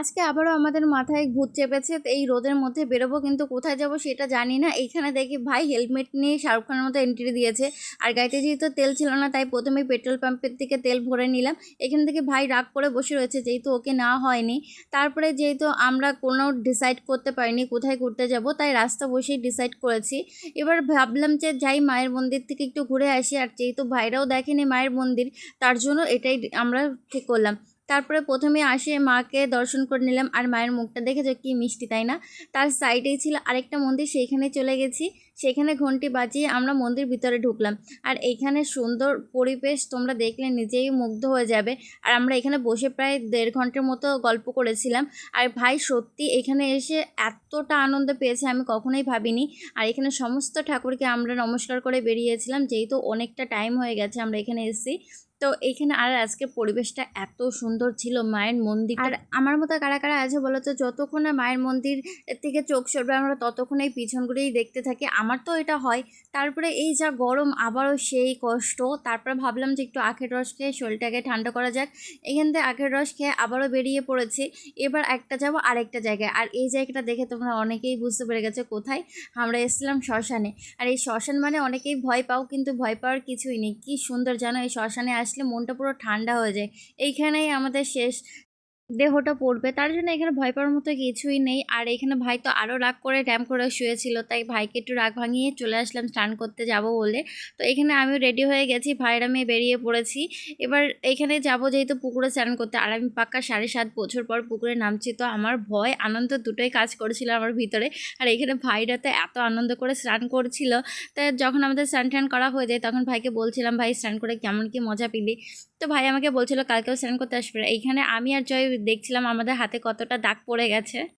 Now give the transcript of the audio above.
আজকে আবারও আমাদের মাথায় ভূত চেপেছে। তো এই রোদের মধ্যে বেরোবো, কিন্তু কোথায় যাবো সেটা জানি না। এইখানে দেখি ভাই হেলমেট নিয়ে শাহরুখ খানের মতো এন্ট্রি দিয়েছে। আর গাড়িতে যেহেতু তেল ছিল না, তাই প্রথমেই পেট্রোল পাম্পের থেকে তেল ভরে নিলাম। এখান থেকে ভাই রাগ করে বসে রয়েছে, যেহেতু ওকে নেওয়া হয়নি। তারপরে যেহেতু আমরা কোনো ডিসাইড করতে পারিনি কোথায় ঘুরতে যাব, তাই রাস্তা বসেই ডিসাইড করেছি। এবার ভাবলাম যে যাই মায়ের মন্দির থেকে একটু ঘুরে আসি। আর যেহেতু ভাইরাও দেখেনি মায়ের মন্দির, তার জন্য এটাই আমরা ঠিক করলাম। তারপরে প্রথমে আসে মাকে দর্শন করে নিলাম। আর মায়ের মুখটা দেখেছো কি মিষ্টি, তাই না? তার সাইডেই ছিল আরেকটা মন্দির, সেইখানে চলে গেছি। সেখানে ঘন্টি বাজিয়ে আমরা মন্দির ভিতরে ঢুকলাম। আর এইখানে সুন্দর পরিবেশ, তোমরা দেখলে নিজেই মুগ্ধ হয়ে যাবে। আর আমরা এখানে বসে প্রায় 1.5 ঘন্টার মতো গল্প করেছিলাম। আর ভাই সত্যি এখানে এসে এতটা আনন্দ পেয়েছে আমি কখনোই ভাবিনি। আর এখানে সমস্ত ঠাকুরকে আমরা নমস্কার করে বেরিয়েছিলাম, যেহেতু অনেকটা টাইম হয়ে গেছে আমরা এখানে এসেছি। তো এইখানে আর আজকের পরিবেশটা এত সুন্দর ছিল, মায়ের মন্দির। আর আমার মতো কারা কারা আছে বলো তো, যতক্ষণ না মায়ের মন্দির থেকে চোখ সরবে আমরা ততক্ষণ এই পিছনগুলোই দেখতে থাকি। আমার তো এটা হয়। তারপরে এই যা গরম, আবারও সেই কষ্ট। তারপরে ভাবলাম যে একটু আখের রস খেয়ে শরীরটাকে ঠান্ডা করা যাক। এখান থেকে আখের রস খেয়ে আবারও বেরিয়ে পড়েছি। এবার একটা যাবো আরেকটা জায়গায়। আর এই জায়গাটা দেখে তোমরা অনেকেই বুঝতে পেরে গেছে কোথায়। আমরা এসেছিলাম শ্মশানে। আর এই শ্মশান মানে অনেকেই ভয় পাও, কিন্তু ভয় পাওয়ার কিছুই নেই। কি সুন্দর জানো, এই শ্মশানে আসলে মনটা পুরো ঠান্ডা হয়ে যায়। এইখানেই আমাদের শেষ দেহটা পড়বে, তার জন্য এখানে ভয় পাওয়ার মতো কিছুই নেই। আর এখানে ভাই তো আরও রাগ করে ড্যাম করে শুয়েছিল, তাই ভাইকে একটু রাগ ভাঙিয়ে চলে আসলাম স্নান করতে যাব বলে। তো এখানে আমিও রেডি হয়ে গেছি, ভাইয়ের আমি বেরিয়ে পড়েছি। এবার এখানে যাব যেহেতু পুকুরে স্নান করতে। আর আমি পাক্কা 7.5 বছর পর পুকুরে নামছি, তো আমার ভয় আনন্দ দুটোই কাজ করেছিল আমার ভিতরে। আর এখানে ভাইরা তো এত আনন্দ করে স্নান করছিল। তা যখন আমাদের স্নান টান করা হয়ে যায়, তখন ভাইকে বলছিলাম, ভাই স্নান করে কেমন কি মজা পেলি? তো ভাই আমাকে বলছিল কালকেও স্নান করতে আসবে। এইখানে আমি আর জয় দেখছিলাম আমাদের হাতে কতটা দাগ পড়ে গেছে।